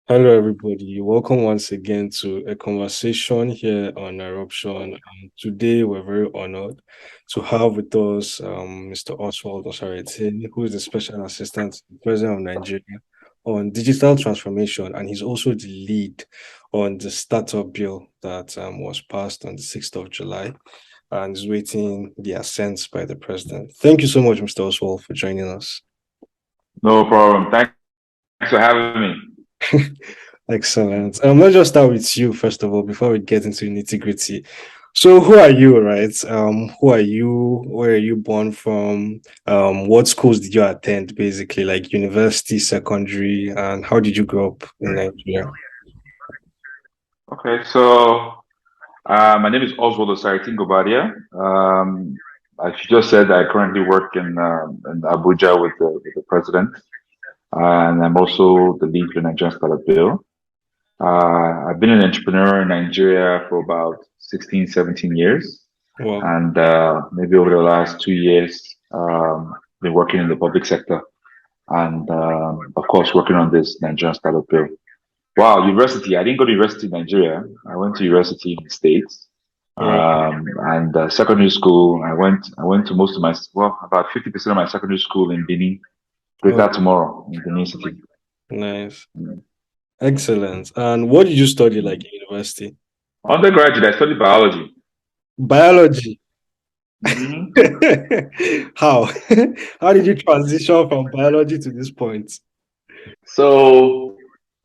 Hello, everybody. Welcome once again to a conversation here on Eruption. Today, we're very honored to have with us Mr. Oswald Osaretin, who is the Special Assistant to the President of Nigeria on digital transformation, and he's also the lead on the startup bill that was passed on the 6th of July and is waiting the assent by the President. Thank you so much, Mr. Oswald, for joining us. No problem. Thanks for having me. Excellent. Let's just start with you first of all before we get into nitty-gritty. So, who are you, right? Who are you? Where are you born from? What schools did you attend, basically, like university, secondary, and how did you grow up in Nigeria? Okay, so my name is Oswald Osaretin Guobadia. As you just said, I currently work in Abuja with the president, and I'm also the lead for the Nigerian Startup Bill. I've been an entrepreneur in Nigeria for about 16, 17 years, Well, and maybe over the last 2 years, been working in the public sector, and of course, working on this Nigerian Startup Bill. Wow, university. I didn't go to university in Nigeria. I went to university in the States. right. And secondary school, I went to most of my, well, about 50% of my secondary school in Benin, Oh, Greater Tomorrow in Benin City. nice. Excellent. And what did you study like in university? Undergraduate, I studied biology. Biology. hmm How? How did you transition from biology to this point? So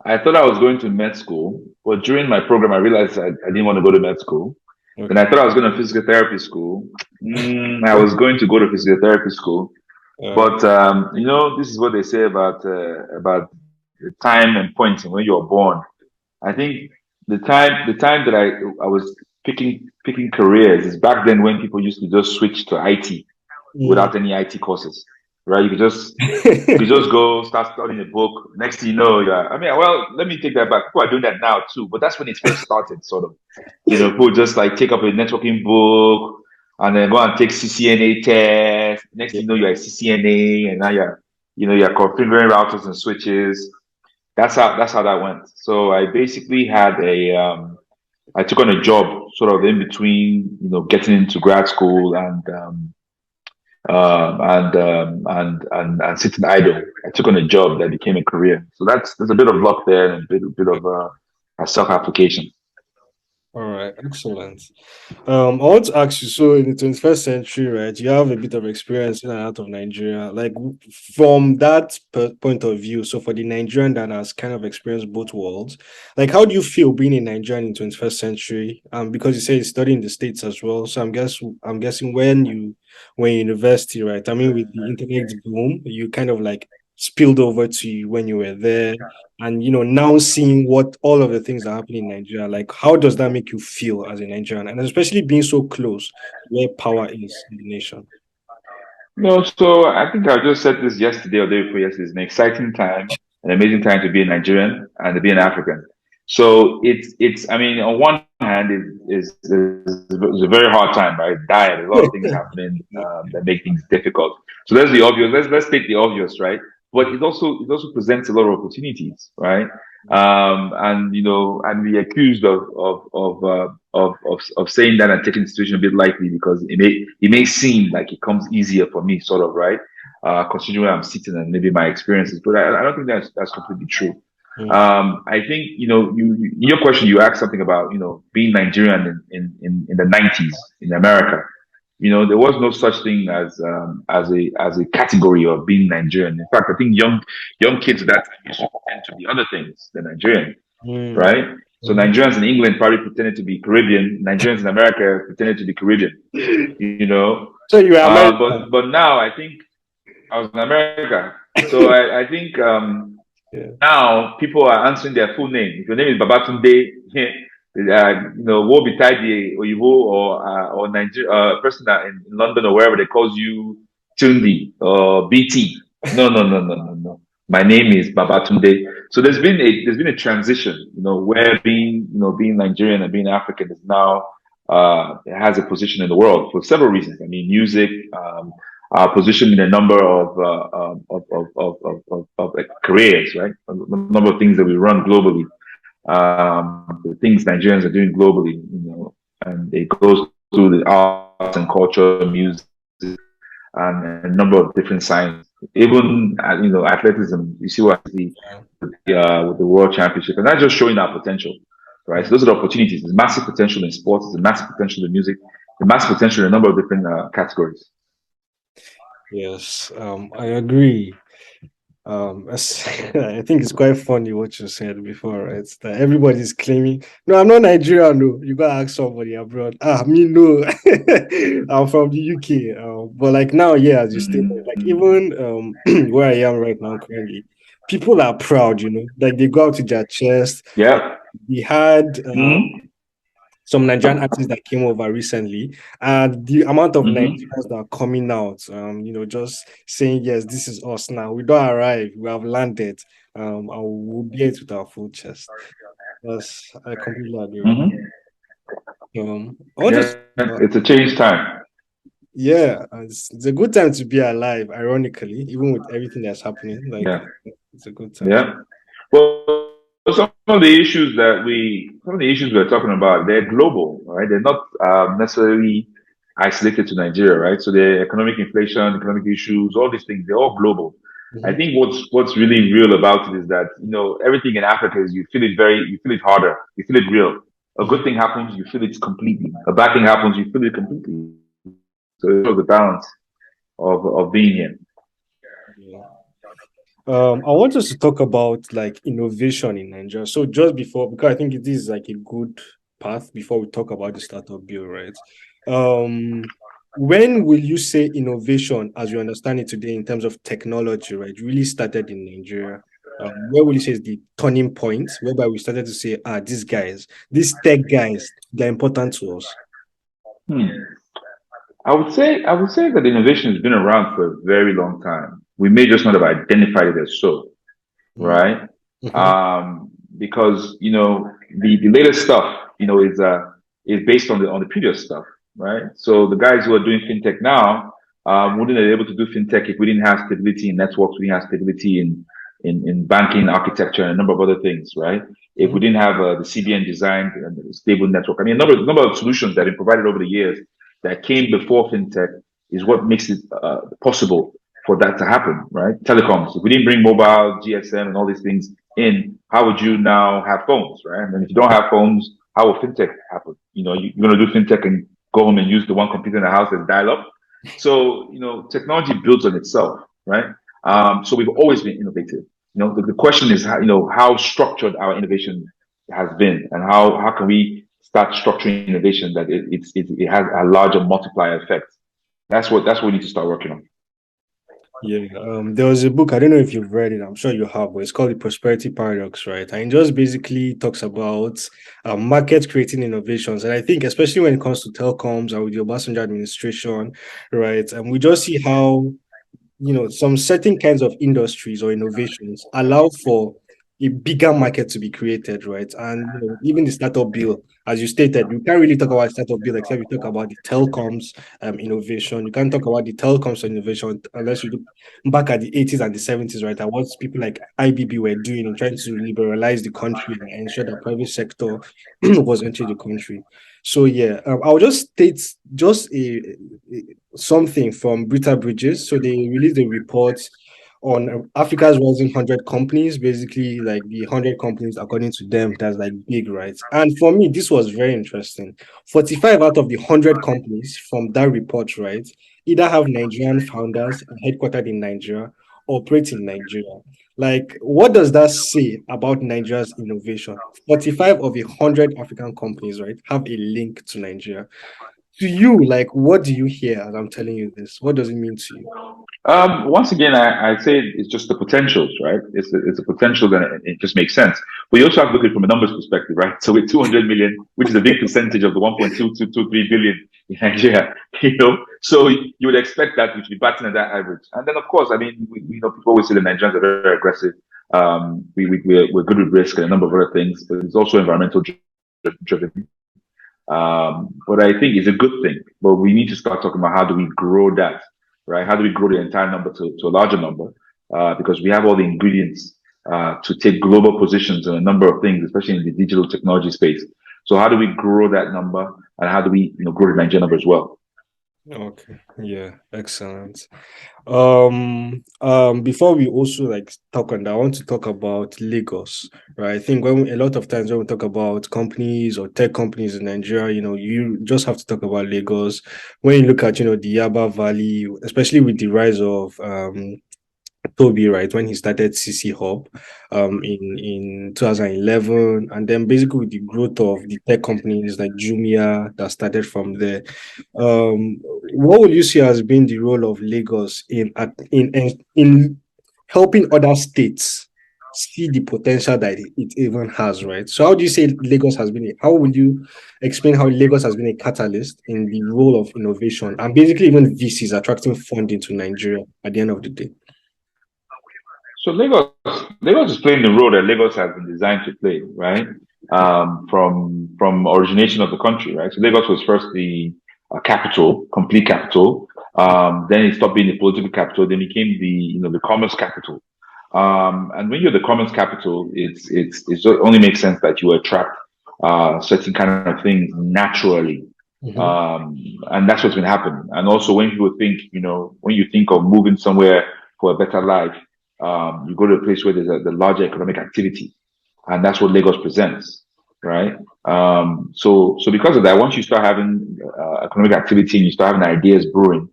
I thought I was going to med school, but during my program, I realized I didn't want to go to med school. Then I Okay. thought I was going to physical therapy school. I was going to go to physical therapy school. Uh, But this is what they say about the time and point when you are born. I think the time that I was picking careers is back then when people used to just switch to IT mm. without any IT courses, right? You could just go start studying a book. Next thing you know, I mean, well, let me take that back. People are doing that now too, but that's when it first started, sort of. People just like take up a networking book and then go and take CCNA test. Next Yeah. thing you know, you're a CCNA and now you're configuring routers and switches. That's how that went. So I basically I took on a job sort of in between, getting into grad school and sitting idle. I took on a job that became a career. So there's a bit of luck there and a bit of a self application. All right, excellent. I want to ask you, so in the 21st century, right, you have a bit of experience in and out of Nigeria. Like from that point of view, so for the Nigerian that has kind of experienced both worlds, like how do you feel being in Nigeria in 21st century? Because you say you study in the States as well. So I'm guessing when university, right? I mean, with the internet boom, you kind of like spilled over to you when you were there and now seeing what all of the things that happen in Nigeria, like how does that make you feel as a Nigerian, and especially being so close to where power is in the nation? No, so I think I just said this yesterday or day before yesterday. It's an exciting time, an amazing time to be a Nigerian and to be an African. So it's. I mean, on one hand, it's a very hard time, right? Diet, a lot of things happening that make things difficult. So that's the obvious. Let's take the obvious, right? But it also presents a lot of opportunities, right? And and we accused of saying that and taking the situation a bit lightly because it may seem like it comes easier for me, sort of, right? Considering where I'm sitting and maybe my experiences, but I don't think that's completely true. Mm, I think in your question you asked something about being Nigerian in the 90s in America. There was no such thing as a category of being Nigerian. In fact, I think young kids at that time used to pretend to be other things than Nigerian, mm, right? So mm. Nigerians in England probably pretended to be Caribbean. Nigerians in America pretended to be Caribbean. You know, So you are but American. but now I think I was in America, so I think Yeah. now people are answering their full name. If your name is Babatunde, Wo Bitadi Oyibo or Nigeria person that in London or wherever they calls you Tundi or BT. No, no, no, no, no, no. My name is Babatunde. So there's been a transition, where being Nigerian and being African is now it has a position in the world for several reasons. I mean, music, are positioned in a number of careers, right? A number of things that we run globally, the things Nigerians are doing globally, and it goes through the arts and culture, music, and a number of different sciences. Even athleticism. You see what I see with the World Championship, and that's just showing our potential, right? So those are the opportunities. There's massive potential in sports. There's massive potential in music. There's massive potential in a number of different categories. Yes, I agree. I think it's quite funny what you said before, right? That everybody's claiming, no, I'm not Nigerian. No, you gotta ask somebody abroad. Me, no, I'm from the UK. But like now, yeah, as you stated, like Mm-hmm. even where I am right now, currently, people are proud. Like they go out to their chest. Like Yeah. we had Mm-hmm. some Nigerian artists that came over recently, and the amount of Mm-hmm. Nigerians that are coming out, just saying, yes, this is us now. We don't arrive, we have landed, and we'll be it with our full chest. Yes, I completely agree. Mm-hmm. I want to, Yeah. It's a change time. yeah, it's a good time to be alive, ironically, even with everything that's happening. Like, Yeah. it's a good time. Yeah. Well, some of the issues we're talking about, they're global, right? They're not necessarily isolated to Nigeria, right? So the economic inflation, economic issues, all these things, they're all global. I Mhm. think what's really real about it is that everything in Africa is you feel it harder, you feel it real. A good Mhm. thing happens, you feel it completely. A bad thing happens, you feel it completely. So it's the balance of being here. Yeah. I want us to talk about like innovation in Nigeria. So just before, because I think it is like a good path before we talk about the startup bill, right? Um, when will you say innovation, as you understand it today, in terms of technology, right, really started in Nigeria? Where will you say is the turning point whereby we started to say, these guys, these tech guys, they're important to us? Hmm. I would say that innovation has been around for a very long time. We may just not have identified it as so, right? Mm-hmm. Because the latest stuff is based on the previous stuff, right? So the guys who are doing fintech now wouldn't have been able to do fintech if we didn't have stability in networks, we didn't have stability in banking architecture and a number of other things, right? If we didn't have the CBN designed and a stable network, I mean, a number of solutions that have been provided over the years that came before fintech is what makes it possible for that to happen, right? Telecoms. If we didn't bring mobile, GSM, and all these things in, how would you now have phones, right? And if you don't have phones, how will fintech happen? You're going to do fintech and go home and use the one computer in the house that's dial up. So, technology builds on itself, right? So we've always been innovative. The question is how structured our innovation has been, and how can we start structuring innovation that it has a larger multiplier effect. That's what we need to start working on. Yeah, there was a book, I don't know if you've read it, I'm sure you have, but it's called The Prosperity Paradox, right? And it just basically talks about market creating innovations. And I think, especially when it comes to telecoms and with the Obasanjo administration, right? And we just see how some certain kinds of industries or innovations allow for a bigger market to be created, right? And even the startup bill, as you stated, you can't really talk about startup bill except you talk about the telecoms innovation. You can't talk about the telecoms innovation unless you look back at the 80s and the 70s, right? And what people like IBB were doing in trying to liberalize the country and ensure that private sector was entering the country. So yeah, I'll just state just something from Brita Bridges. So they released a report on Africa's rising 100 companies, basically like the 100 companies according to them that's like big, right? And for me, this was very interesting. 45 out of the 100 companies from that report, right, either have Nigerian founders headquartered in Nigeria, operate in Nigeria. Like, what does that say about Nigeria's innovation? 45 of 100 African companies, right, have a link to Nigeria. To you, like, what do you hear as I'm telling you this? What does it mean to you? Once again, I'd say it's just the potentials, right? It's a potential that it just makes sense. But you also have to look at it from a numbers perspective, right? So with 200 million, which is a big percentage of the 1.2223 billion in Nigeria, so you would expect that we should be batting at that average. And then, of course, I mean, people always say the Nigerians are very aggressive. We're good with risk and a number of other things, but it's also environmental driven. But I think it's a good thing. But we need to start talking about how do we grow that. right? How do we grow the entire number to a larger number? Because we have all the ingredients to take global positions in a number of things, especially in the digital technology space. So how do we grow that number, and how do we, grow the Nigerian number as well? Okay. Yeah. Excellent. Before we also like talk on that, I want to talk about Lagos, right? I think a lot of times when we talk about companies or tech companies in Nigeria, you just have to talk about Lagos. When you look at, the Yaba Valley, especially with the rise of Toby, right, when he started CC Hub in 2011, and then basically with the growth of the tech companies like Jumia that started from there. What would you see as being the role of Lagos in helping other states see the potential that it even has, right? So how do you say Lagos has been how would you explain how Lagos has been a catalyst in the role of innovation and basically even VCs attracting funding to Nigeria at the end of the day? So Lagos is playing the role that Lagos has been designed to play, right? From origination of the country, right? So Lagos was first the capital, complete capital. Then it stopped being the political capital. Then became the commerce capital. And when you're the commerce capital, it only makes sense that you attract certain kind of things naturally. Mhm. And that's what's been happening. And also when people think, when you think of moving somewhere for a better life, you go to a place where there's the larger economic activity, and that's what Lagos presents, right? So because of that, once you start having economic activity and you start having ideas brewing,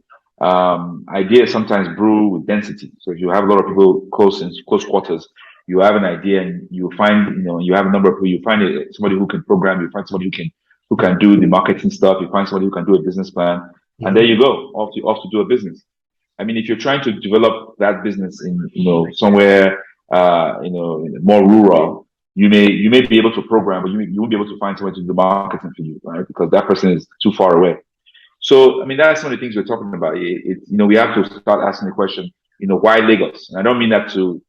ideas sometimes brew with density. So if you have a lot of people close in close quarters, you have an idea and you find, you have a number of people. You find somebody who can program. You find somebody who can do the marketing stuff. You find somebody who can do a business plan, and there Mhm. you go, off to do a business. I mean, if you're trying to develop that business in, somewhere, more rural, you may be able to program, but you won't be able to find someone to do the marketing for you, right? Because that person is too far away. So, I mean, that's some of the things we're talking about. We have to start asking the question, why Lagos? And I don't mean that to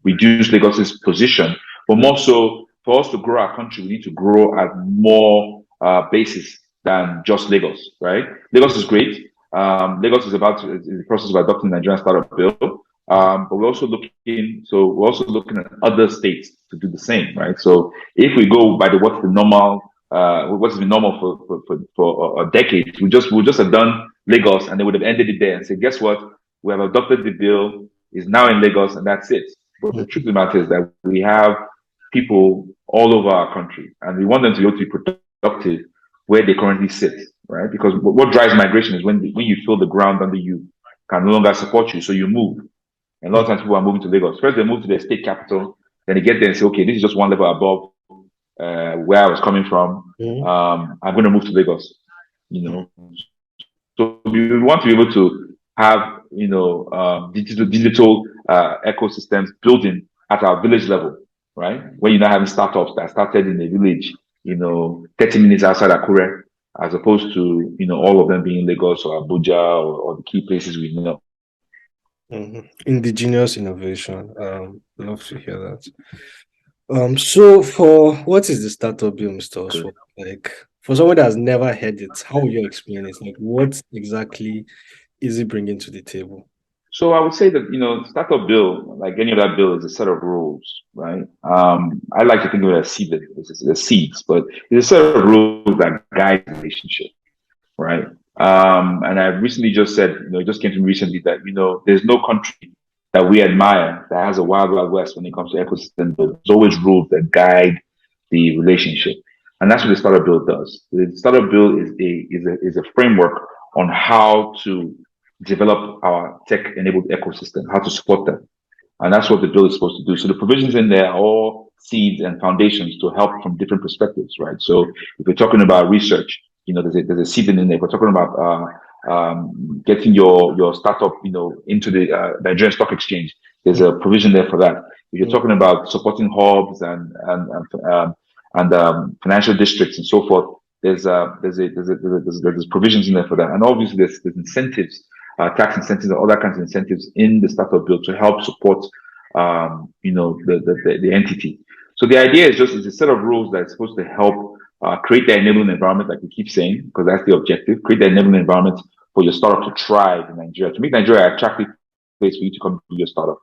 reduce Lagos's position, but more so for us to grow our country, we need to grow at more basis than just Lagos, right? Lagos is great. Lagos is in the process of adopting the Nigerian startup bill. But we're also looking at other states to do the same, right? So if we go by what's been normal for a decade, we just have done Lagos and they would have ended it there and said, guess what? We have adopted the bill, is now in Lagos, and that's it. But the truth of the matter is that we have people all over our country, and we want them to be able to be productive where they currently sit, right? Because what drives migration is when you feel the ground under you can no longer support you, so you move. And a lot of times people are moving to Lagos. First, they move to their state capital, then they get there and say, okay, this is just one level above where I was coming from. Mhm. I'm going to move to Lagos. You know, so we want to be able to have digital ecosystems building at our village level, right? When you're not having startups that started in a village, 30 minutes outside Akure, as opposed to all of them being Lagos or Abuja or the key places we know. Indigenous innovation. Love to hear that. So for what is the startup bill, Mr. Good. Oswald? Like for someone that has never heard it, how will you explain it? Like what exactly is it bringing to the table? So I would say that, startup bill, like any other bill, is a set of rules, right? I like to think of it as seeds, but it's a set of rules that guide the relationship, right? And I recently just said, it just came to me recently that, there's no country that we admire that has a wild, wild west when it comes to ecosystem, but there's always rules that guide the relationship. And that's what the startup bill does. The startup bill is a framework on how to develop our tech-enabled ecosystem, how to support them. And that's what the bill is supposed to do. So the provisions in there are all seeds and foundations to help from different perspectives, right? So if we're talking about research, there's a seed in there. If we're talking about getting your startup, into the Nigerian Stock Exchange, there's a provision there for that. If you're talking about supporting hubs and financial districts and so forth, there's provisions in there for that. And obviously there's incentives, tax incentives and other kinds of incentives in the startup bill to help support the entity. So the idea is a set of rules that's supposed to help create the enabling environment, like we keep saying, because that's the objective, create the enabling environment for your startup to thrive in Nigeria, to make Nigeria an attractive place for you to come do your startup.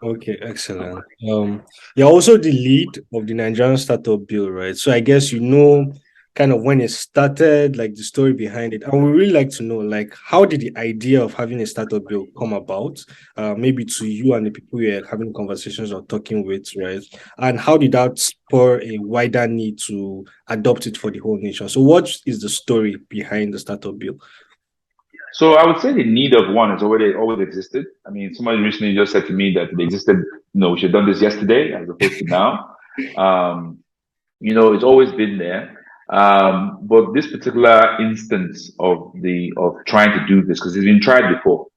Okay, excellent. You're also the lead of the Nigerian startup bill, right? So I guess you know kind of when it started, like the story behind it. And we really like to know, like, how did the idea of having a startup bill come about? Maybe to you and the people you're having conversations or talking with, right? And how did that spur a wider need to adopt it for the whole nation? So what is the story behind the startup bill? So I would say the need of one has already always existed. I mean, somebody recently just said to me that they existed, we should have done this yesterday as opposed to now. Um, it's always been there. But this particular instance of trying to do this, because it's been tried before.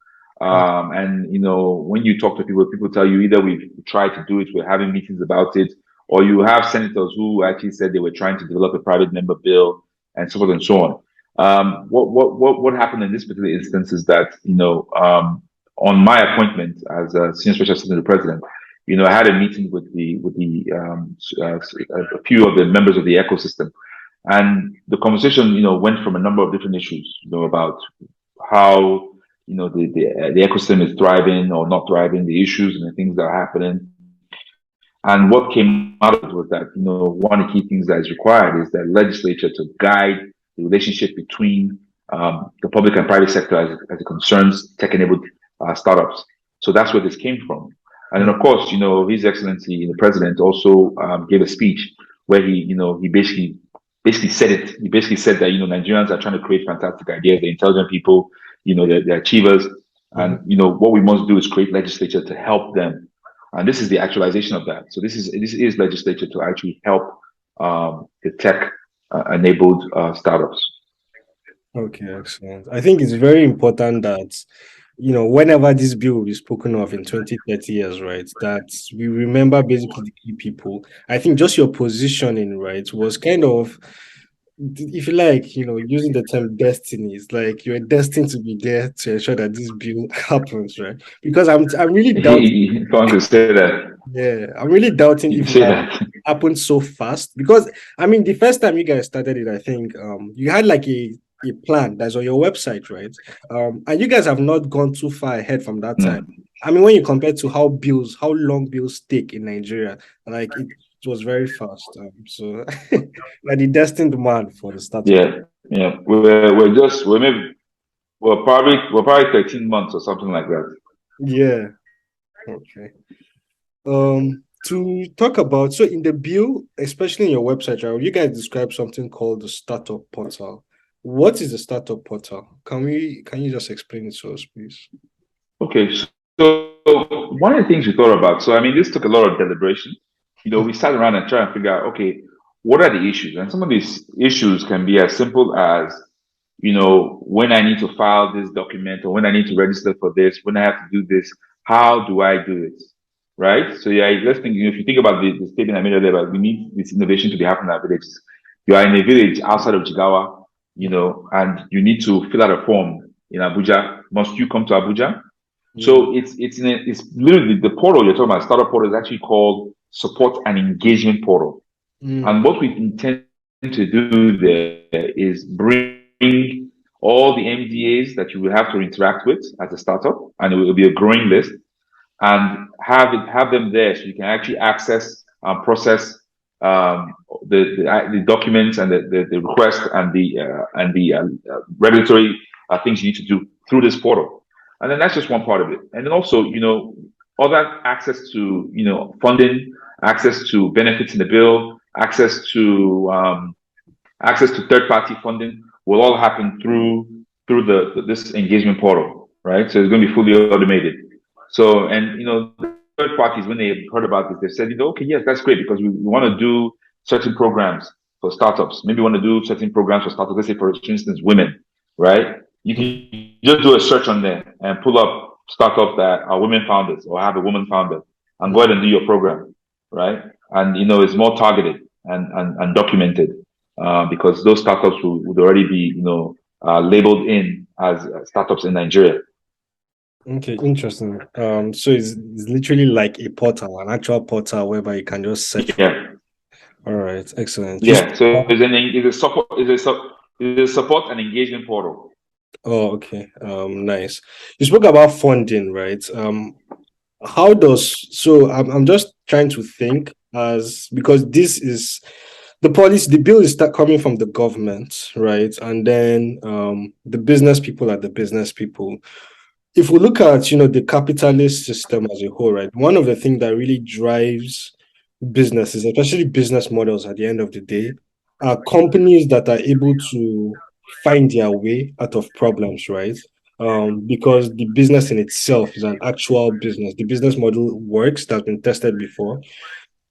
And when you talk to people tell you either we've tried to do it, we're having meetings about it, or you have senators who actually said they were trying to develop a private member bill and so forth and so on. What happened in this particular instance is that, on my appointment as a senior special assistant to the president, I had a meeting with a few of the members of the ecosystem, and the conversation, went from a number of different issues, about how, the ecosystem is thriving or not thriving, the issues and the things that are happening. And what came out of it was that, one of the key things that is required is that legislature to guide the relationship between the public and private sector as it concerns tech-enabled startups. So that's where this came from. And then, of course, His Excellency, the President, also gave a speech where he basically said it. He basically said that, Nigerians are trying to create fantastic ideas. They're intelligent people, they're achievers. And, what we must do is create legislature to help them. And this is the actualization of that. So this is legislature to actually help the tech enabled startups. Okay, excellent. I think it's very important that, whenever this bill will be spoken of in 20, 30 years, right, that we remember basically the key people. I think just your positioning, right, was kind of, if you like, using the term destinies, like you're destined to be there to ensure that this bill happens, right? Because I'm really doubting. If I want to say that, Yeah, I'm really doubting you if can it would say have that. happened so fast. Because I mean, the first time you guys started it, I think you had like a plan that's on your website, right? And you guys have not gone too far ahead from that time. Mm. I mean, when you compare to how long bills take in Nigeria, like it was very fast. So like the destined man for the startup. Yeah, yeah. We're probably 13 months or something like that. Yeah. Okay. To talk about, so in the bill, especially in your website, right, you guys describe something called the startup portal. What is the startup portal? Can you just explain it to us, please? Okay, so one of the things we thought about, so I mean, this took a lot of deliberation. We sat around and tried and figure out, okay, what are the issues? And some of these issues can be as simple as, when I need to file this document or when I need to register for this, when I have to do this, how do I do it? Right? So yeah, let's think, if you think about the statement I made earlier, about we need this innovation to be happening in our villages. You are in a village outside of Jigawa, and you need to fill out a form in Abuja. Must you come to Abuja? Yeah. So it's literally the portal you're talking about. Startup portal is actually called support and engagement portal. And Mm, what we intend to do there is bring all the MDAs that you will have to interact with as a startup, and it will be a growing list, and have them there so you can actually access and process the documents and the request and the regulatory things you need to do through this portal. And then that's just one part of it. And then also, other access to, funding, access to benefits in the bill, access to third party funding will all happen through this engagement portal, right? So it's going to be fully automated. So, and the third parties, when they heard about this, they said, okay, yes, that's great because we want to do certain programs for startups. Maybe we want to do certain programs for startups. Let's say, for instance, women, right? You mm, can just do a search on there and pull up startups that are women founders or have a woman founder and go mm. ahead and do your program, right? And it's more targeted and documented because those startups would already be labeled in as startups in Nigeria. Okay, interesting. So it's literally like a portal, an actual portal whereby you can just search for. Yeah, All right, excellent. yeah. So it's a support and engagement portal. Oh, okay. Nice. You spoke about funding, right? How does so I'm just trying to think as because this is the policy, the bill is start coming from the government, right? And then the business people are the business people. If we look at the capitalist system as a whole, right? One of the things that really drives businesses, especially business models at the end of the day, are companies that are able to find their way out of problems, right? Because the business in itself is an actual business. The business model works, that's been tested before.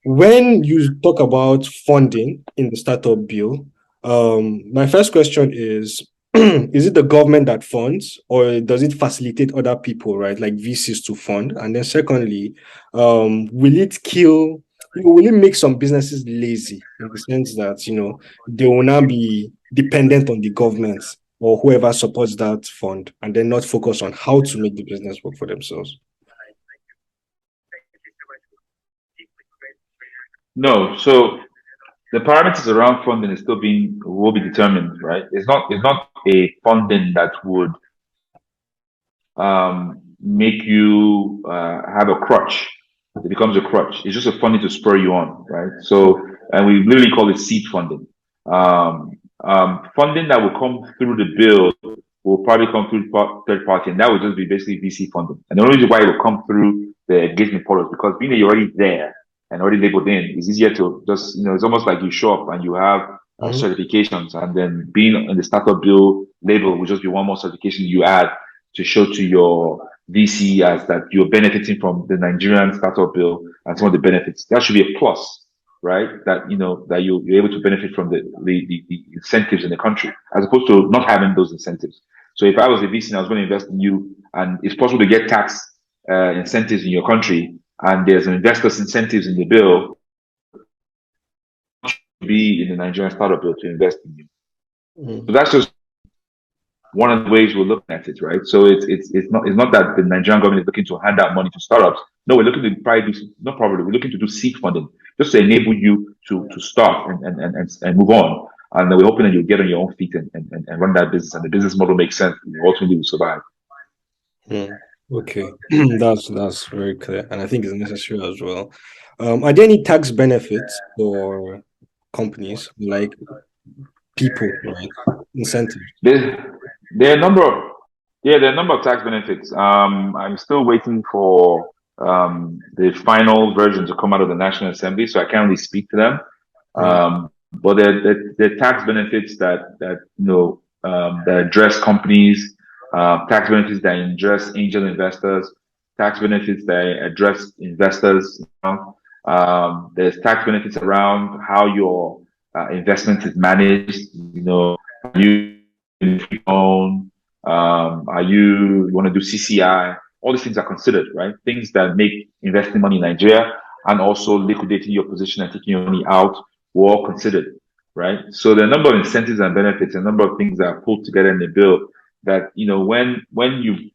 When you talk about funding in the startup bill, my first question is is it the government that funds or does it facilitate other people, right? Like VCs to fund? And then secondly, will it kill, will it make some businesses lazy in the sense that, they will now be dependent on the government or whoever supports that fund and then not focus on how to make the business work for themselves? No, so the parameters around funding is still being will be determined, right? It's not a funding that would make you have a crutch. It becomes a crutch. It's just a funding to spur you on, right? So, and we literally call it seed funding. Funding that will come through the bill will probably come through third party, and that would just be basically VC funding. And the only reason why it will come through the engagement portal is because being that you're already there and already labeled in, it's easier to just, it's almost like you show up and you have Mhm. certifications, and then being in the startup bill label will just be one more certification you add to show to your VC as that you're benefiting from the Nigerian startup bill and some of the benefits. That should be a plus, right? That that you're able to benefit from the incentives in the country, as opposed to not having those incentives. So if I was a VC and I was going to invest in you, and it's possible to get tax incentives in your country, and there's an investors incentives in the bill, to be in the Nigerian startup bill to invest in you. So Mhm. that's just one of the ways we're looking at it, right? So it's not that the Nigerian government is looking to hand out money to startups. No, we're looking to probably do no problem. We're looking to do seed funding just to enable you to start and move on. And then we're hoping that you'll get on your own feet and run that business, and the business model makes sense. You ultimately will survive. Hmm. Okay, that's very clear, and I think it's necessary as well. Are there any tax benefits for companies, like people, right? Incentives. There, there are a number of yeah, there are a number of tax benefits. I'm still waiting for the final version to come out of the National Assembly, so I can't really speak to them. Right. But there are tax benefits that address companies, tax benefits that address angel investors, tax benefits that address investors. There's tax benefits around how your investment is managed. Are you in free own? Are you want to do CCI? All these things are considered, right? Things that make investing money in Nigeria and also liquidating your position and taking your money out were all considered, right? So there are a number of incentives and benefits, a number of things that are pulled together in the bill that, when you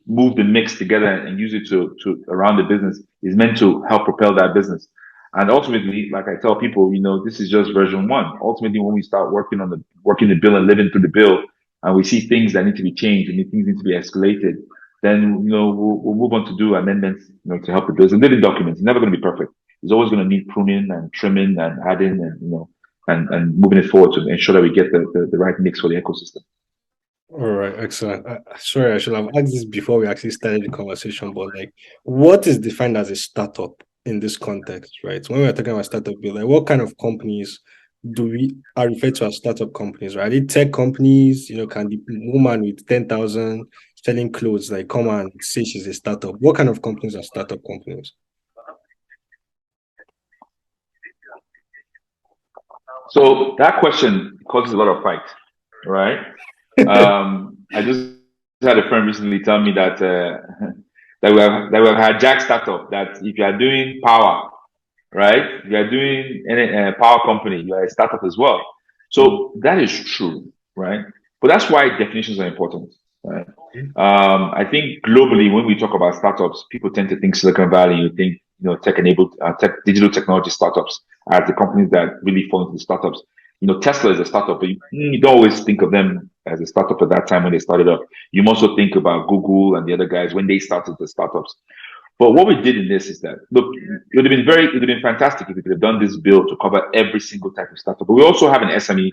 move the mix together and use it to around the business is meant to help propel that business. And ultimately, like I tell people, this is just version one. Ultimately, when we start working the bill and living through the bill, and we see things that need to be changed and things need to be escalated, then we'll move on to do amendments, to help the bill. It's a living document. It's never going to be perfect. It's always going to need pruning and trimming and adding and and moving it forward to ensure that we get the right mix for the ecosystem. All right, excellent. Sorry, I should have asked this before we actually started the conversation, but like, what is defined as a startup in this context, right? When we're talking about startup, bill, like, what kind of companies do we are referred to as startup companies, right? Are they tech companies? Can the woman with 10,000 selling clothes like come and say she's a startup? What kind of companies are startup companies? So that question causes a lot of fight, right? I just had a friend recently tell me that that we have had Jack startup that if you are doing power, right? If you are doing any power company, you are a startup as well. Mm, So that is true, right? But that's why definitions are important, right? I think globally, when we talk about startups, people tend to think Silicon Valley, you think, tech-enabled, digital technology startups as the companies that really fall into the startups. Tesla is a startup, but you don't always think of them as a startup at that time when they started up. You also think about Google and the other guys when they started the startups. But what we did in this is that, look, it would have been fantastic if we could have done this bill to cover every single type of startup. But we also have an SME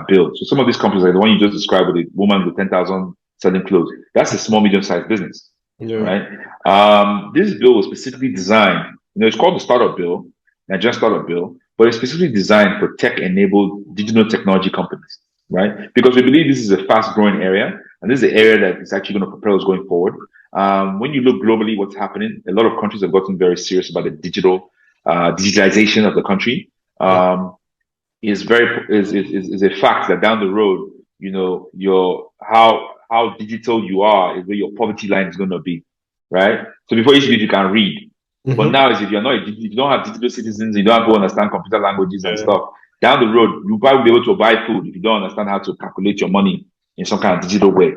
bill. So some of these companies, like the one you just described with the woman with 10,000 selling clothes, that's a small, medium-sized business, Yeah. right? This bill was specifically designed, it's called the startup bill, Nigerian startup bill, but it's specifically designed for tech-enabled digital technology companies, right? Because we believe this is a fast-growing area, and this is the area that is actually going to propel us going forward. When you look globally, what's happening, a lot of countries have gotten very serious about the digitalization of the country. Is a fact that down the road, your how digital you are is where your poverty line is going to be, right? So before you can read, but now is if if you don't have digital citizens, you don't have to understand computer languages and stuff. Down the road, you'll probably be able to buy food if you don't understand how to calculate your money in some kind of digital way,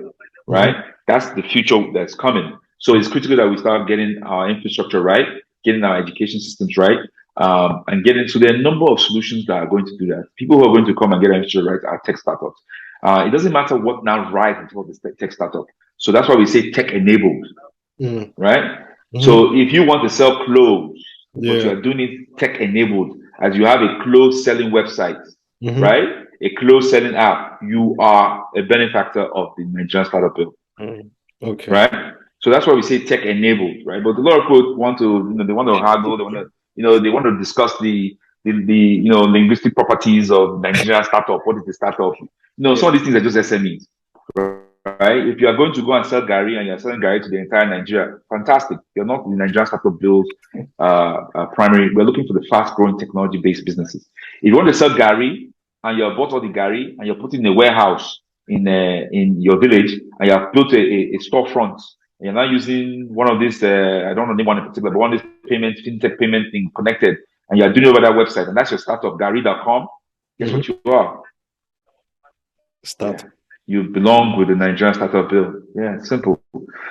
right? That's the future that's coming. So it's critical that we start getting our infrastructure right, getting our education systems right, and getting. So there are a number of solutions that are going to do that. People who are going to come and get infrastructure right are tech startups. It doesn't matter what now rise until this tech startup. So that's why we say tech enabled, right? So if you want to sell clothes, but you are doing it tech enabled, as you have a clothes selling website, right? A clothes selling app, you are a benefactor of the Nigerian startup bill. Okay. Right. So that's why we say tech enabled, right? But a lot of people want to, they want to haggle, they want to discuss the linguistic properties of Nigerian startup. What is the startup? Some of these things are just SMEs, right? If you are going to go and sell Gary and you're selling Gary to the entire Nigeria, fantastic. You're not the Nigerian startup bills primary. We're looking for the fast-growing technology-based businesses. If you want to sell Gary and you've bought all the Gary and you're putting in a warehouse in your village and you have built a storefront and you're not using one of these, I don't know name one in particular, but one of these fintech payment thing connected, and you're doing it over that website, and that's your startup, Gary.com. Guess what you are? Start. Yeah. You belong with the Nigerian startup bill. Yeah, simple.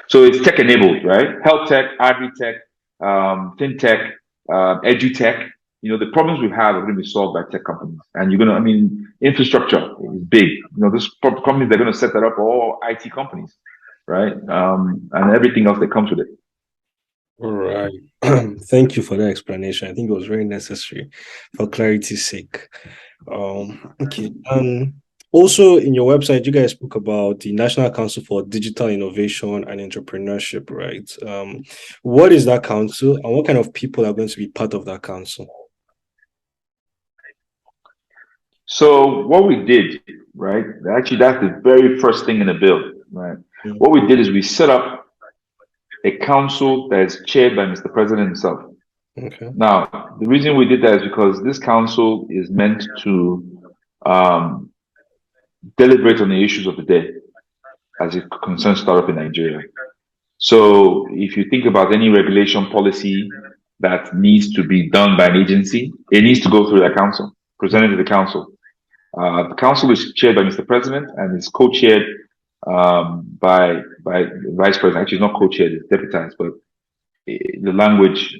So it's tech enabled, right? Health tech, agri tech, fintech, edu tech. The problems we have are going to be solved by tech companies. And infrastructure is big. Those companies, they're going to set that up for all IT companies, right? And everything else that comes with it. All right. Thank you for that explanation. I think it was very necessary for clarity's sake. Okay. Also, in your website, you guys spoke about the National Council for Digital Innovation and Entrepreneurship, right? What is that council, and what kind of people are going to be part of that council? So what we did, right? Actually, that's the very first thing in the bill, right? What we did is we set up a council that is chaired by Mr. President himself. Okay. Now, the reason we did that is because this council is meant to deliberate on the issues of the day as it concerns startup in Nigeria. So if you think about any regulation policy that needs to be done by an agency, it needs to go through the council, presented to the council. The council is chaired by Mr. President and is co-chaired by Vice President. Actually, it's not co-chaired; it's deputized. But the language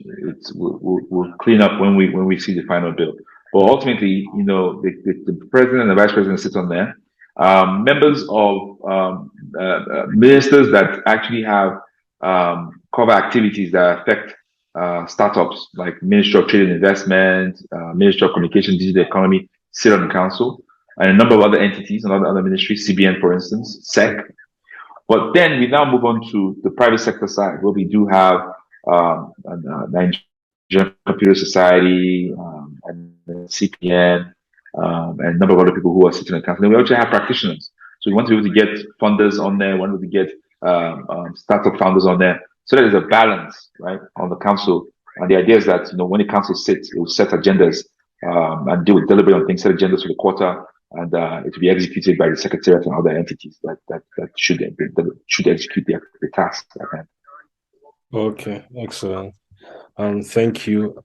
we'll clean up when we see the final bill. But ultimately, the president and the vice president sit on there. Members of ministers that actually have cover activities that affect startups, like Ministry of Trade and Investment, Ministry of Communication, Digital Economy, sit on the council, and a number of other entities and other ministries, CBN, for instance, SEC. But then we now move on to the private sector side, where we do have Nigerian Computer Society, and CPN, and a number of other people who are sitting on the council. And we also have practitioners. So we want to be able to get funders on there, we want to get startup founders on there. So there's a balance, right, on the council. And the idea is that, when the council sits, it will set agendas and deliberate on things, set agendas for the quarter, and it will be executed by the secretariat and other entities that should execute the task at hand. Okay, excellent. Thank you.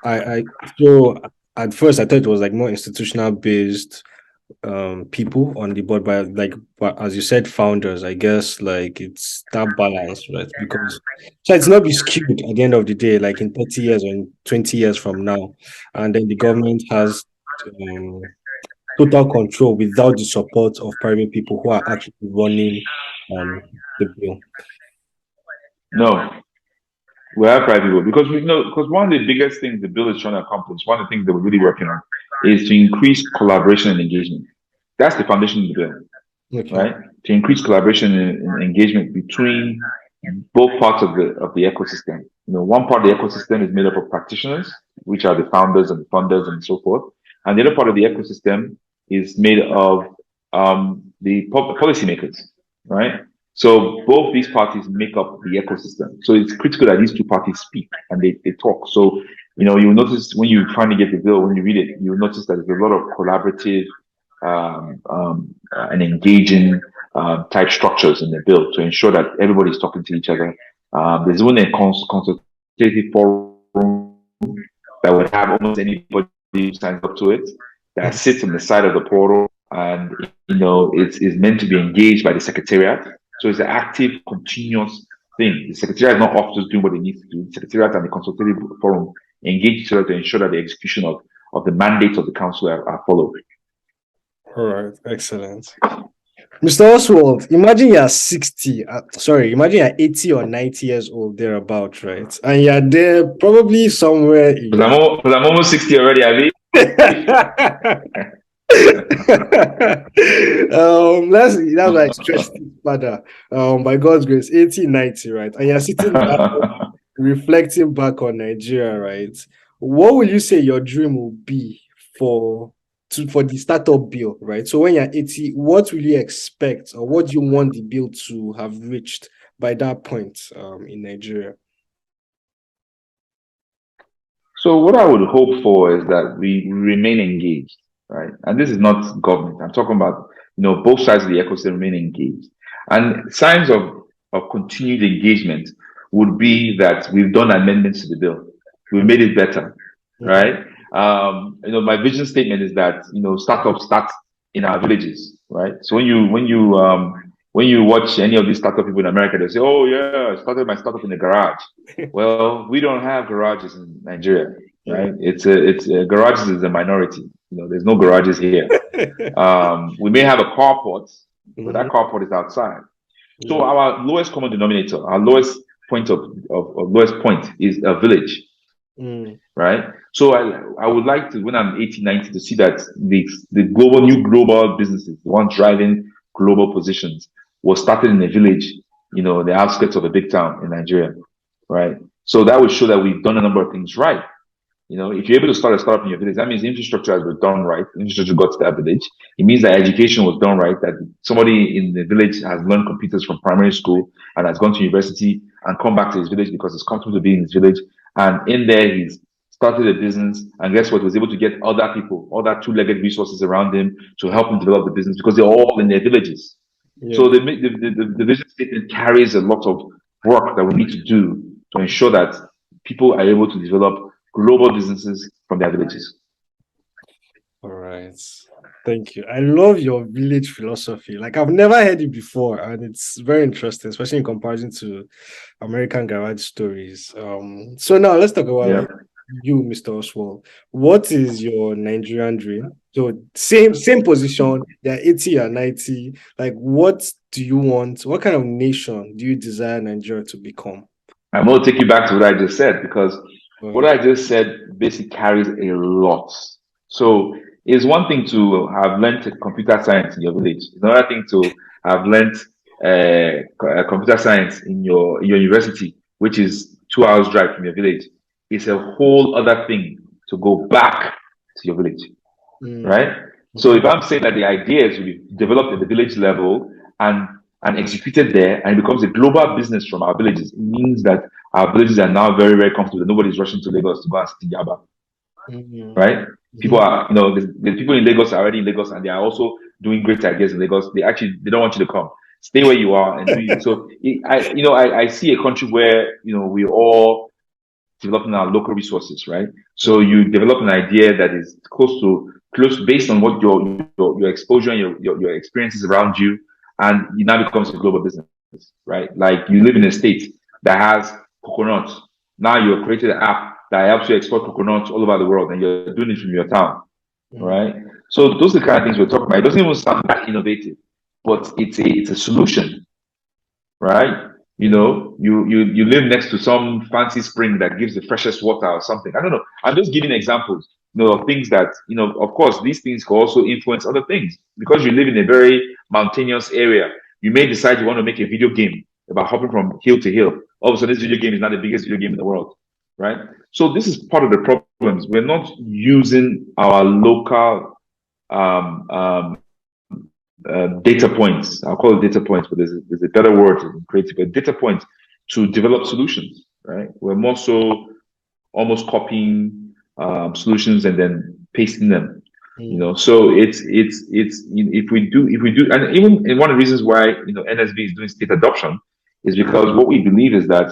I so at first I thought it was like more institutional based people on the board, but as you said, founders, I guess like it's that balance, right? Because so it's not be skewed at the end of the day, like in 30 years or in 20 years from now, and then the government has total control without the support of private people who are actually running the bill. No, we have private people because we know because one of the biggest things the bill is trying to accomplish, one of the things that we're really working on, is to increase collaboration and engagement. That's the foundation of the bill, Okay. right? To increase collaboration and engagement between both parts of the ecosystem. One part of the ecosystem is made up of practitioners, which are the founders and the funders and so forth, and the other part of the ecosystem is made of the policymakers, right? So both these parties make up the ecosystem. So it's critical that these two parties speak and they talk. So you'll notice when you finally get the bill, when you read it, you'll notice that there's a lot of collaborative and engaging type structures in the bill to ensure that everybody's talking to each other. There's even a consultative forum that would have almost anybody who signs up to it that sits on the side of the portal, and it's meant to be engaged by the secretariat. So it's an active, continuous thing. The secretariat is not off just doing what they need to do. The secretariat and the consultative forum engage each other to ensure that the execution of the mandates of the council are followed. All right, excellent. Mr. Oswald, imagine you're 60, imagine you're 80 or 90 years old, thereabout, right? And you're there probably somewhere in... Because I'm almost 60 already, Ali. That's like stretching further. By God's grace, 80, 90, right? And you're sitting back, reflecting back on Nigeria, right? What will you say your dream will be for the startup bill, right? So when you're 80, what will you expect, or what do you want the bill to have reached by that point in Nigeria? So what I would hope for is that we remain engaged, right? And this is not government. I'm talking about, both sides of the ecosystem remain engaged. And signs of continued engagement would be that we've done amendments to the bill. We've made it better, right? My vision statement is that, startups start in our villages, right? So when you watch any of these startup people in America, they say, "Oh yeah, I started my startup in the garage." Well, we don't have garages in Nigeria, right? It's garages is a minority. There's no garages here. We may have a carport, but that carport is outside. So our lowest common denominator, our lowest point of lowest point is a village, right? So I would like to, when I'm 80, 90, to see that the new global businesses, the ones driving global positions, was started in a village, the outskirts of a big town in Nigeria, right? So that would show that we've done a number of things right. If you're able to start a startup in your village, that means the infrastructure has been done right. The infrastructure got to that village. It means that education was done right, that somebody in the village has learned computers from primary school and has gone to university and come back to his village because it's comfortable to be in his village. And in there, he's started a business, and guess what? He was able to get other people, other two-legged resources around him to help him develop the business because they're all in their villages. Yeah. So the vision statement carries a lot of work that we need to do to ensure that people are able to develop global businesses from their villages. All right. Thank you. I love your village philosophy. Like, I've never heard it before, and it's very interesting, especially in comparison to American garage stories. So now let's talk about you, Mr. Oswald. What is your Nigerian dream? So same position, they're 80 or 90. Like, what do you want? What kind of nation do you desire Nigeria to become? I'm going to take you back to what I just said, because what I just said basically carries a lot. So it's one thing to have learned computer science in your village. It's another thing to have learned computer science in your university, which is 2 hours drive from your village. It's a whole other thing to go back to your village, right? So if I'm saying that the ideas will be developed at the village level and executed there, and it becomes a global business from our villages, it means that our villages are now very, very comfortable. Nobody's rushing to Lagos to go and sit in Yaba, right? People are, the people in Lagos are already in Lagos, and they are also doing great ideas in Lagos. They don't want you to come. Stay where you are and do it. So I see a country where we're all developing our local resources, right? So you develop an idea that is close based on what your exposure and your experiences around you, and it now becomes a global business, right? Like you live in a state that has coconuts. Now you've created an app that helps you export coconuts all over the world, and you're doing it from your town. right? So those are the kind of things we're talking about. It doesn't even sound that innovative, but it's a solution, right? You Mm. know, you live next to some fancy spring that gives the freshest water or something. I don't know. I'm just giving examples, of things that, of course, these things can also influence other things because you live in a very mountainous area. You may decide you want to make a video game about hopping from hill to hill. All of a sudden, this video game is not the biggest video game in the world, right? So this is part of the problems. We're not using our local um, um, data points. I'll call it data points, but there's a better word in creative, but data points to develop solutions, right? We're more so almost copying solutions and then pasting them. Mm. So it's if we do, and even one of the reasons why NSB is doing state adoption is because what we believe is that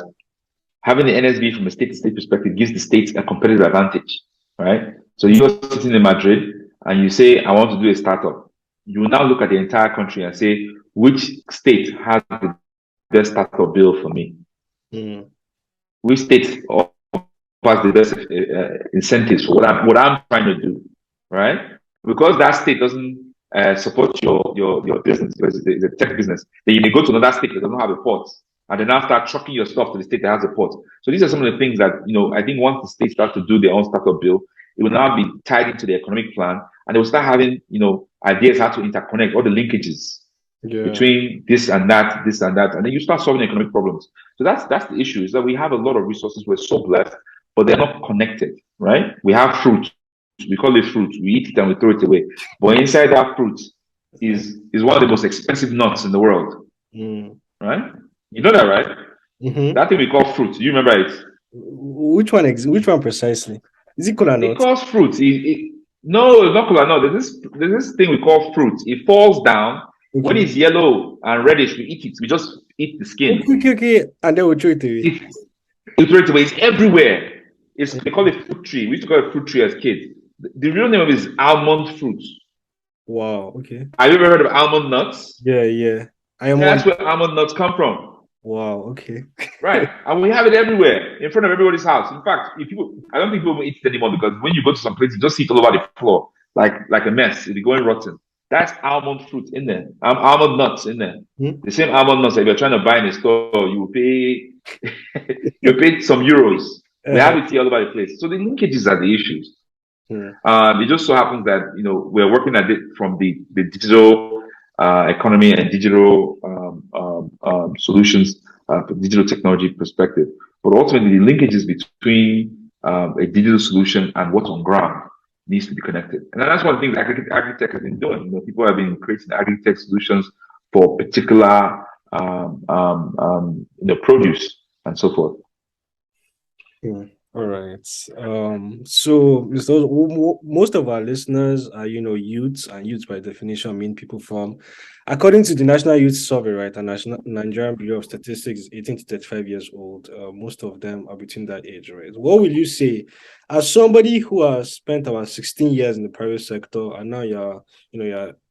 having the NSB from a state to state perspective gives the states a competitive advantage, right? So you're sitting in Madrid and you say, I want to do a startup. You will now look at the entire country and say, which state has the best startup bill for me? Mm. Which state offers the best incentives for what I'm trying to do, right? Because that state doesn't support your business because it's a tech business, then you may go to another state that doesn't have a port, and then now start trucking your stuff to the state that has a port. So these are some of the things that I think once the states start to do their own startup bill, it will now be tied into the economic plan, and they will start having ideas how to interconnect all the linkages Yeah. between this and that, and then you start solving economic problems. So that's the issue, is that we have a lot of resources. We're so blessed, but they're not connected, right? We have fruit. We call it fruit. We eat it and we throw it away. But inside that fruit is one of the most expensive nuts in the world, Mm. right? You know that, right? Mm-hmm. That thing we call fruit. You remember it? Which one precisely? Is it cola It nut? calls fruit. No, it's not cola. No, there's this thing we call fruit. It falls down. When Okay. it's yellow and reddish, we eat it. We just eat the skin. Okay. And then we'll throw it away. It, it's right away. It's everywhere. They call it fruit tree. We used to call it fruit tree as kids. The real name of it is almond fruit. Wow. Okay. Have you ever heard of almond nuts? Yeah. I am Yeah, one. that's where almond nuts come from. Wow. Okay. Right. And we have it everywhere in front of everybody's house. In fact, if people, I don't think people eat it anymore because when you go to some places, you just see it all over the floor, like a mess. It'll be going rotten. That's almond fruit in there. Almond nuts in there. Hmm? The same almond nuts that if you're trying to buy in a store, you will pay you pay some euros. We Uh-huh. have it here all over the place. So the linkages are the issues. Hmm. It just so happens that we're working at it from the digital economy and digital solutions, digital technology perspective. But ultimately, the linkages between a digital solution and what's on ground needs to be connected. And that's one of the things agri-tech has been doing. People have been creating agri-tech solutions for particular produce and so forth. Hmm. All right. So Mr. Most of our listeners are, youths, and youths by definition mean people from, according to the National Youth Survey, right, and National Nigerian Bureau of Statistics, is 18 to 35 years old. Most of them are between that age, right? What will you say, as somebody who has spent about 16 years in the private sector, and now you're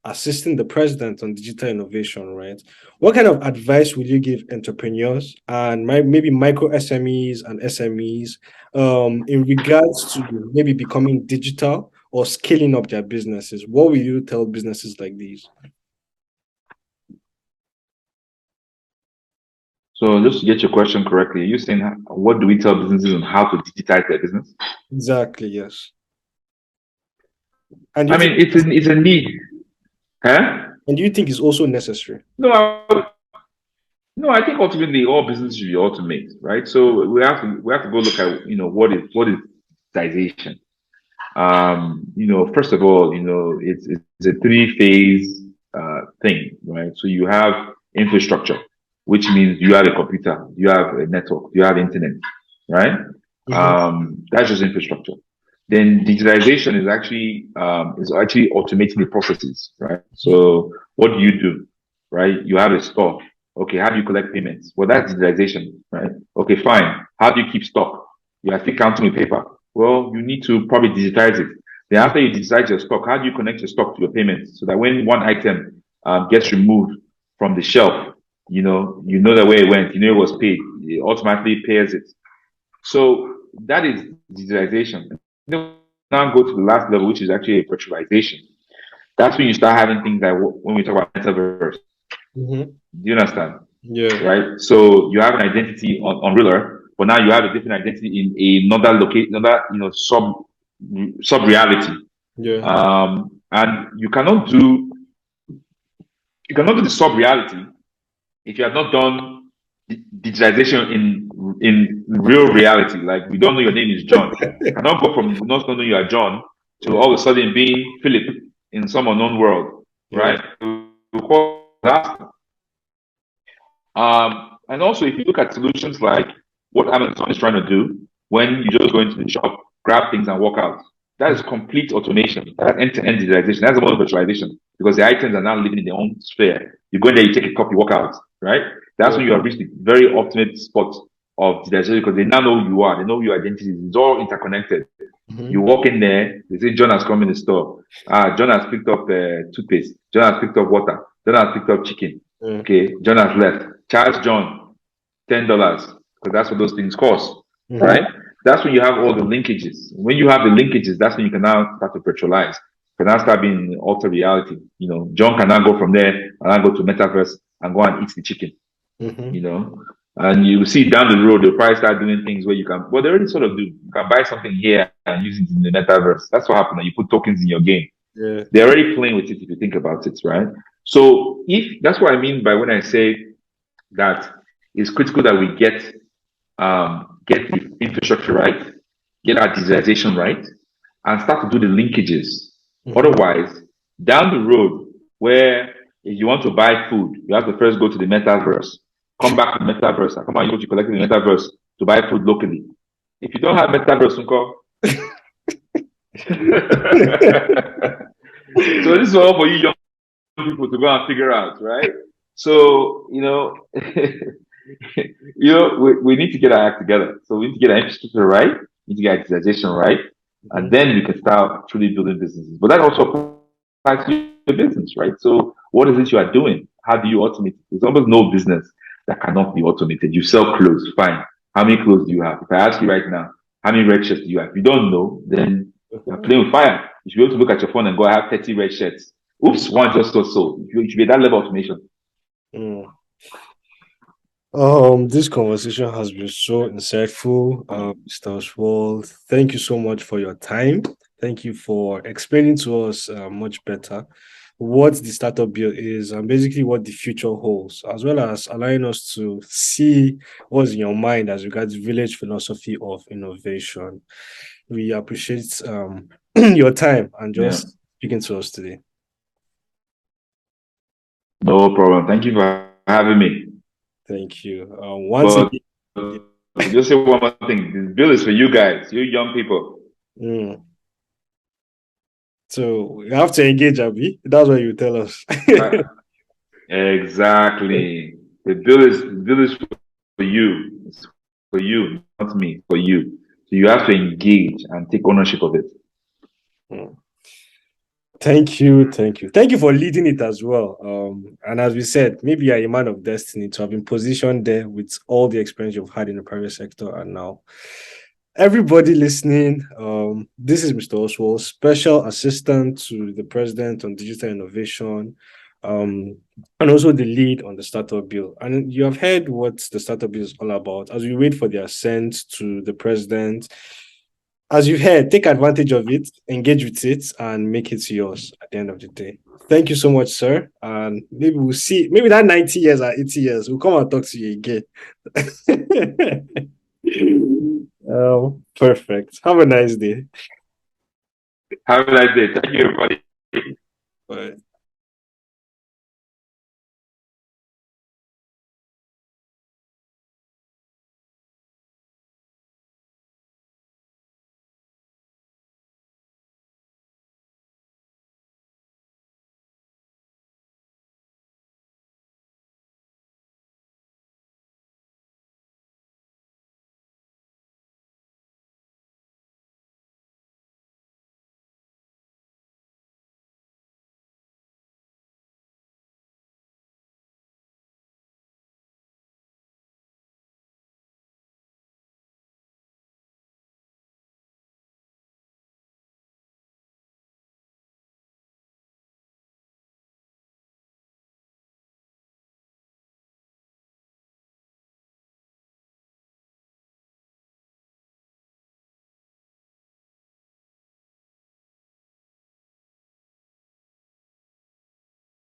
assisting the president on digital innovation, right? What kind of advice will you give entrepreneurs and maybe micro SMEs and SMEs in regards to maybe becoming digital or scaling up their businesses? What will you tell businesses like these? So just to get your question correctly, are you saying what do we tell businesses on how to digitize their business? Exactly, yes. And do I you mean, think it's a need, huh? and do you think it's also necessary? No, no, I think ultimately all business should be automate, right? So we have to go look at what is digitization. First of all, it's a three-phase thing, right? So you have infrastructure, which means you have a computer, you have a network, you have internet, right? Mm-hmm. That's just infrastructure. Then digitalization is actually automating the processes, right? So what do you do, right? You have a store. Okay, how do you collect payments? Well, that's digitalization, right? Okay, fine. How do you keep stock? You are still counting with paper. Well, you need to probably digitize it. Then after you digitize your stock, how do you connect your stock to your payments so that when one item gets removed from the shelf, you know the way it went, it was paid, it automatically pays it. So that is digitalization. now go to the last level, which is actually a virtualization. That's when you start having things like when we talk about metaverse. Mm-hmm. Do you understand? Yeah. Right? So you have an identity on real Earth, but now you have a different identity in another location, another sub reality. Yeah. And you cannot do the sub reality if you have not done digitalization in real reality. Like we don't know your name is John. You cannot go from not knowing you are John to Yeah. all of a sudden being Philip in some unknown world, Yeah. right? And also, if you look at solutions like what Amazon is trying to do, when you just go into the shop, grab things and walk out, that is complete automation. That's end-to-end digitalization. That's a mode of virtualization because the items are now living in their own sphere. You go in there, you take a cup, you walk out, right? That's Yeah. when you have reached the very ultimate spot of digitalization because they now know who you are, they know your identity. It's all interconnected. You Mm-hmm. walk in there, they say John has come in the store. John has picked up toothpaste. John has picked up water. John has picked up chicken. Yeah. Okay, John has left. Charge John $10 because that's what those things cost, Mm-hmm. right? That's when you have all the linkages. When you have the linkages, that's when you can now start to virtualize. Can now start being altered reality. John can now go from there and now go to metaverse and go and eat the chicken. Mm-hmm. You know, and you see down the road they'll probably start doing things where you can. Well, they already sort of do. You can buy something here and use it in the metaverse. That's what happened. You put tokens in your game. Yeah. They're already playing with it if you think about it, right? So if that's what I mean by when I say that it's critical that we get the infrastructure right, get our digitalization right, and start to do the linkages. Mm-hmm. Otherwise, down the road, where if you want to buy food, you have to first go to the metaverse, come back to the metaverse, and come out you collect in the metaverse to buy food locally. If you don't have metaverse, Uncle, so this is all for you young people to go and figure out, right? So, we need to get our act together. So we need to get our infrastructure right, we need to get our digitalization right, and Mm-hmm. then we can start truly building businesses. But that also applies to your business, right? So what is it you are doing? How do you automate it? There's almost no business that cannot be automated. You sell clothes, fine. How many clothes do you have? If I ask you right now, how many red shirts do you have? If you don't know, then you're playing with fire. You should be able to look at your phone and go, I have 30 red shirts. Oops, one just got sold. It should be that level of automation. Mm. This conversation has been so insightful, Mr. Oswald. Thank you so much for your time. Thank you for explaining to us much better what the startup bill is and basically what the future holds, as well as allowing us to see what's in your mind as regards village philosophy of innovation. We appreciate your time and Yeah, just speaking to us today. no problem. Thank you for having me. Thank you. Once But again, yeah. just say one more thing. This bill is for you guys, you young people. Mm. So you have to engage, Abby. That's what you tell us. Right? Exactly. The bill is for you. It's for you, not me, for you. So you have to engage and take ownership of it. Mm. Thank you, thank you, thank you for leading it as well. And as we said, maybe you're a man of destiny to have been positioned there with all the experience you've had in the private sector, and now everybody listening, this is Mr. Oswald, special assistant to the president on digital innovation, and also the lead on the startup bill. And you have heard what the startup bill is all about. As we wait for the assent to the president, as you've heard, take advantage of it, engage with it, and make it yours at the end of the day. Thank you so much, sir. And maybe we'll see, maybe that 90 years or 80 years, we'll come and talk to you again. Oh, perfect. Have a nice day. Have a nice day. Thank you, everybody. Bye.